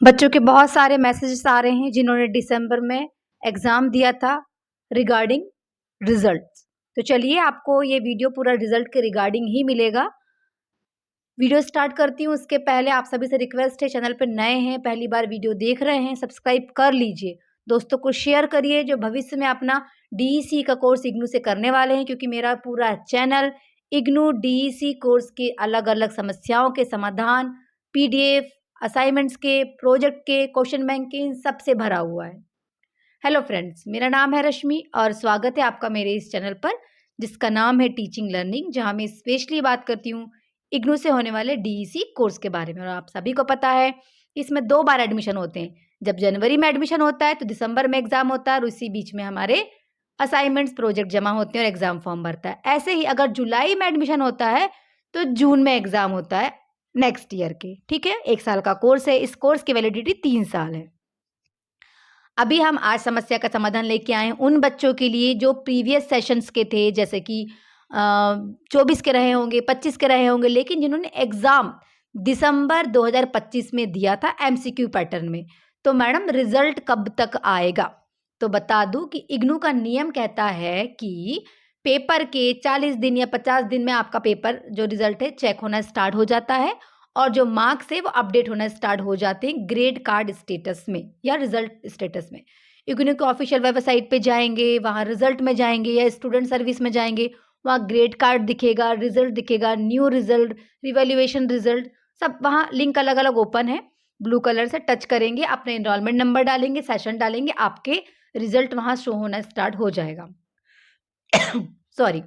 बच्चों के बहुत सारे मैसेजेस आ रहे हैं जिन्होंने दिसंबर में एग्ज़ाम दिया था रिगार्डिंग रिजल्ट्स। तो चलिए आपको ये वीडियो पूरा रिजल्ट के रिगार्डिंग ही मिलेगा। वीडियो स्टार्ट करती हूँ उसके पहले आप सभी से रिक्वेस्ट है, चैनल पे नए हैं, पहली बार वीडियो देख रहे हैं, सब्सक्राइब कर लीजिए। दोस्तों को शेयर करिए जो भविष्य में अपना डीईसी का कोर्स इग्नू से करने वाले हैं, क्योंकि मेरा पूरा चैनल इग्नू डीईसी कोर्स के अलग-अलग समस्याओं के समाधान, पीडीएफ, असाइनमेंट्स के, प्रोजेक्ट के, क्वेश्चन बैंक के, इन सब से भरा हुआ है। हेलो फ्रेंड्स, मेरा नाम है रश्मि और स्वागत है आपका मेरे इस चैनल पर जिसका नाम है टीचिंग लर्निंग, जहां मैं स्पेशली बात करती हूँ इग्नू से होने वाले डीईसी कोर्स के बारे में। और आप सभी को पता है इसमें 2 बार एडमिशन होते हैं। जब जनवरी में एडमिशन होता है तो दिसंबर में एग्जाम होता है और उसी बीच में हमारे असाइनमेंट्स प्रोजेक्ट जमा होते हैं और एग्जाम फॉर्म भरता है। ऐसे ही अगर जुलाई में एडमिशन होता है तो जून में एग्जाम होता है नेक्स्ट ईयर के। ठीक है, 1 साल का कोर्स है। इस कोर्स की वैलिडिटी 3 साल है। अभी हम आज समस्या का समाधान लेके आए हैं उन बच्चों के लिए जो प्रीवियस सेशंस के थे, जैसे कि 24 के रहे होंगे, 25 के रहे होंगे, लेकिन जिन्होंने एग्ज़ाम दिसंबर 2025 में दिया था एमसीक्यू पैटर्न में। तो मैडम रिजल्ट कब तक आएगा? तो बता दूं कि इग्नू का नियम कहता है कि पेपर के 40 दिन या 50 दिन में आपका पेपर जो रिजल्ट है चेक होना स्टार्ट हो जाता है और जो मार्क्स है वो अपडेट होना स्टार्ट हो जाते हैं ग्रेड कार्ड स्टेटस में या रिजल्ट स्टेटस में। इग्नू के ऑफिशियल वेबसाइट पे जाएंगे, वहाँ रिजल्ट में जाएंगे या स्टूडेंट सर्विस में जाएंगे, वहाँ ग्रेड कार्ड दिखेगा, रिजल्ट दिखेगा, न्यू रिजल्ट, रिवैल्यूएशन रिजल्ट, सब वहाँ लिंक अलग अलग ओपन है। ब्लू कलर से टच करेंगे, अपने एनरोलमेंट नंबर डालेंगे, सेशन डालेंगे, आपके रिजल्ट वहाँ शो होना स्टार्ट हो जाएगा। सॉरी,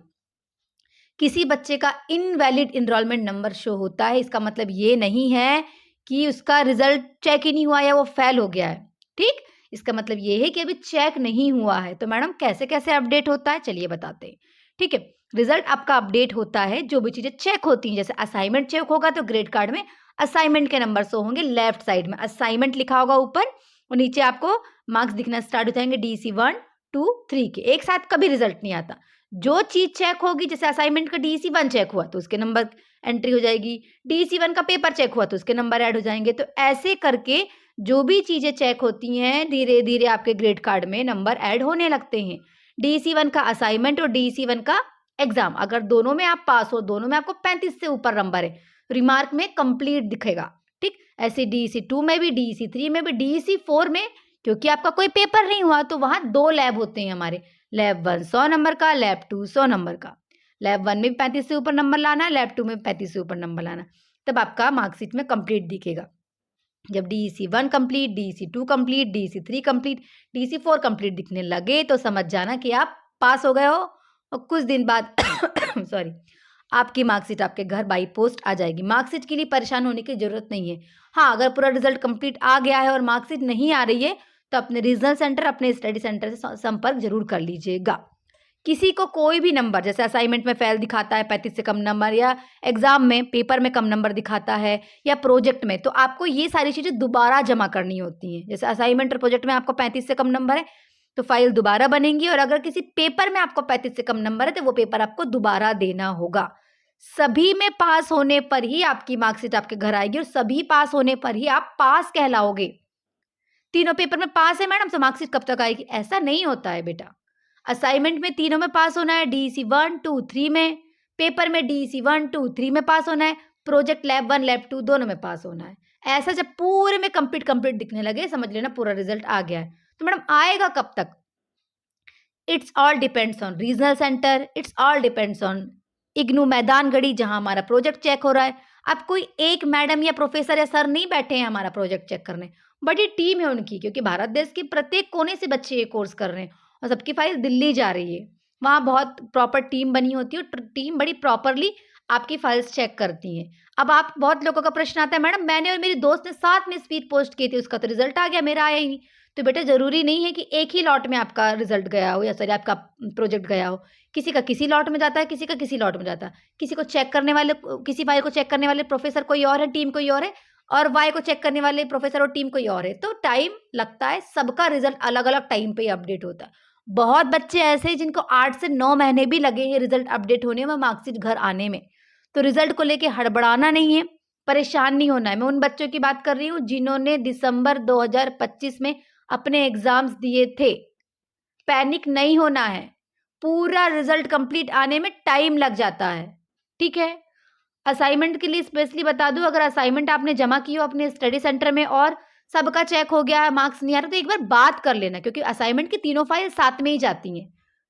किसी बच्चे का इनवैलिड एनरोलमेंट नंबर शो होता है, इसका मतलब ये नहीं है कि उसका रिजल्ट चेक ही नहीं हुआ या वो फेल हो गया है। ठीक, इसका मतलब ये है कि अभी चेक नहीं हुआ है। तो मैडम कैसे कैसे अपडेट होता है, चलिए बताते हैं। ठीक है, रिजल्ट आपका अपडेट होता है जो भी चीजें चेक होती हैं। जैसे असाइनमेंट चेक होगा तो ग्रेड कार्ड में असाइनमेंट के नंबर शो होंगे, लेफ्ट साइड में असाइनमेंट लिखा होगा ऊपर और नीचे आपको मार्क्स दिखना स्टार्ट हो जाएंगे डीसी 1, 2, 3 के। एक साथ कभी रिजल्ट नहीं आता। जो चीज चेक होगी, जैसे असाइनमेंट का डीसी 1 चेक हुआ तो उसके नंबर एंट्री हो जाएगी, डीसी 1 का पेपर चेक हुआ तो उसके नंबर ऐड हो जाएंगे। तो ऐसे करके जो भी चीजें चेक होती हैं धीरे धीरे आपके ग्रेड कार्ड में नंबर ऐड होने लगते हैं। डीसी 1 का असाइनमेंट और डीसी 1 का एग्जाम, अगर दोनों में आप पास हो, दोनों में आपको 35 से ऊपर नंबर है, रिमार्क में कंप्लीट दिखेगा। ठीक, ऐसे डीसी 2 में भी, डीसी 3 में भी, डीसी 4 में क्योंकि आपका कोई पेपर नहीं हुआ तो वहां 2 लैब होते हैं हमारे। लैब 1 100 नंबर का, लैब 2 100 नंबर का। लैब 1 में भी 35 से ऊपर नंबर लाना है, लैब 2 में 35 से ऊपर नंबर लाना, तब आपका मार्कशीट में कंप्लीट दिखेगा। जब DC 1 complete, DC 2 complete, DC 3 complete, DC 4 complete दिखने लगे तो समझ जाना कि आप पास हो गए हो। और कुछ दिन बाद सॉरी, आपकी मार्कशीट आपके घर बाई पोस्ट आ जाएगी। मार्कशीट के लिए परेशान होने की जरूरत नहीं है। हाँ, अगर पूरा रिजल्ट कंप्लीट आ गया है और मार्कशीट नहीं आ रही है तो अपने रीजनल सेंटर, अपने स्टडी सेंटर से संपर्क जरूर कर लीजिएगा। किसी को कोई भी नंबर, जैसे असाइनमेंट में फेल दिखाता है 35 से कम नंबर, या एग्जाम में पेपर में कम नंबर दिखाता है, या प्रोजेक्ट में, तो आपको ये सारी चीजें दोबारा जमा करनी होती हैं। जैसे असाइनमेंट और प्रोजेक्ट में आपको 35 से कम नंबर है तो फाइल दोबारा बनेंगी, और अगर किसी पेपर में आपको 35 से कम नंबर है तो वो पेपर आपको दोबारा देना होगा। सभी में पास होने पर ही आपकी मार्कशीट आपके घर आएगी और सभी पास होने पर ही आप पास कहलाओगे। तीनों पेपर में पास है मैडम तो मार्कशीट कब तक आएगी? ऐसा नहीं होता है बेटा। असाइनमेंट में तीनों में पास होना है, डीसी 1, 2, 3 में, पेपर में डीसी 1, 2, 3 में पास होना है, प्रोजेक्ट लैब 1, लैब 2 दोनों में पास होना है। ऐसा जब पूरे में कंप्लीट दिखने लगे समझ लेना पूरा रिजल्ट आ गया है। तो मैडम आएगा कब तक? It's all depends on regional centre, it's all depends on IGNOU Maidangarhi जहां हमारा प्रोजेक्ट चेक हो रहा है। अब कोई एक मैडम या प्रोफेसर या सर नहीं बैठे हैं हमारा प्रोजेक्ट चेक करने, बड़ी टीम है उनकी, क्योंकि भारत देश के प्रत्येक कोने से बच्चे ये कोर्स कर रहे हैं और सबकी फाइल दिल्ली जा रही है। वहाँ बहुत प्रॉपर टीम बनी होती है और टीम बड़ी प्रॉपरली आपकी फाइल्स चेक करती हैं। अब आप, बहुत लोगों का प्रश्न आता है मैडम मैंने और मेरी दोस्त ने साथ में स्पीड पोस्ट की थी, उसका तो रिजल्ट आ गया, मेरा आया ही नहीं। तो बेटा जरूरी नहीं है कि एक ही लॉट में आपका रिजल्ट गया हो या सॉरी आपका प्रोजेक्ट गया हो। किसी का किसी लॉट में जाता है, किसी का किसी लॉट में जाता है। किसी को चेक करने वाले, किसी फाइल को चेक करने वाले प्रोफेसर कोई और है, टीम कोई और है, और वाई को चेक करने वाले प्रोफेसर और टीम कोई और है। तो टाइम लगता है, सबका रिजल्ट अलग अलग टाइम पे ही अपडेट होता है। बहुत बच्चे ऐसे हैं जिनको 8 से 9 महीने भी लगे हैं रिजल्ट अपडेट होने में, मार्कशीट घर आने में। तो रिजल्ट को लेके हड़बड़ाना नहीं है, परेशान नहीं होना है। मैं उन बच्चों की बात कर रही हूँ जिन्होंने दिसंबर 2025 में अपने एग्जाम्स दिए थे। पैनिक नहीं होना है, पूरा रिजल्ट कंप्लीट आने में टाइम लग जाता है, ठीक है। असाइनमेंट के लिए स्पेशली बता दूं, अगर असाइनमेंट आपने जमा की हो अपने स्टडी सेंटर में और सबका चेक हो गया है, मार्क्स नहीं आ रहा, तो एक बार बात कर लेना, क्योंकि असाइनमेंट की तीनों फाइल साथ में ही जाती हैं,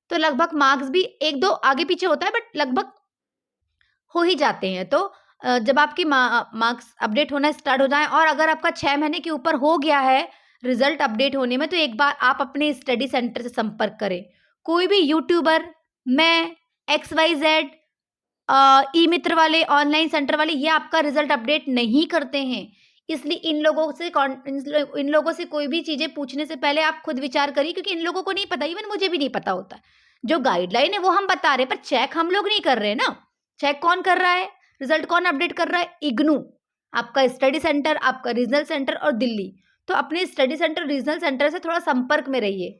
तो लगभग मार्क्स भी एक दो आगे पीछे होता है, बट लगभग हो ही जाते हैं। तो जब आपकी मार्क्स अपडेट होना स्टार्ट हो जाए और अगर आपका 6 महीने के ऊपर हो गया है रिजल्ट अपडेट होने में, तो एक बार आप अपने स्टडी सेंटर से संपर्क करें। कोई भी यूट्यूबर, मैं, XYZ, ई मित्र वाले, ऑनलाइन सेंटर वाले, ये आपका रिजल्ट अपडेट नहीं करते हैं। इसलिए इन लोगों से कोई भी चीजें पूछने से पहले आप खुद विचार करिए, क्योंकि इन लोगों को नहीं पता, इवन मुझे भी नहीं पता होता। जो गाइडलाइन है वो हम बता रहे हैं, पर चेक हम लोग नहीं कर रहे ना। चेक कौन कर रहा है, रिजल्ट कौन अपडेट कर रहा है? इग्नू, आपका स्टडी सेंटर, आपका रीजनल सेंटर और दिल्ली। तो अपने स्टडी सेंटर, रीजनल सेंटर से थोड़ा संपर्क में रहिए,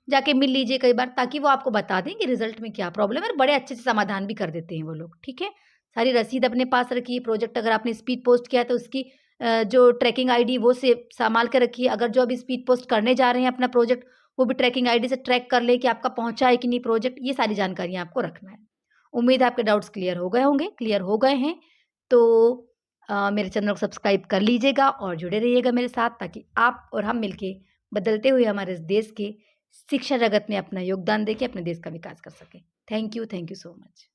जाके मिल लीजिए कई बार, ताकि वो आपको बता दें कि रिजल्ट में क्या प्रॉब्लम है, और बड़े अच्छे से समाधान भी कर देते हैं वो लोग, ठीक है। सारी रसीद अपने पास रखिए। प्रोजेक्ट अगर आपने स्पीड पोस्ट किया है तो उसकी जो ट्रैकिंग आईडी वो से संभाल के रखिए। अगर जो अभी स्पीड पोस्ट करने जा रहे हैं अपना प्रोजेक्ट, वो भी ट्रैकिंग आईडी से ट्रैक कर ले कि आपका पहुंचा है कि नहीं प्रोजेक्ट। ये सारी जानकारियां आपको रखना है। उम्मीद है आपके डाउट्स क्लियर हो गए होंगे, क्लियर हो गए हैं तो मेरे चैनल को सब्सक्राइब कर लीजिएगा और जुड़े रहिएगा मेरे साथ, ताकि आप और हम मिलके बदलते हुए हमारे इस देश के शिक्षा जगत में अपना योगदान देके अपने देश का विकास कर सकें। Thank you so much.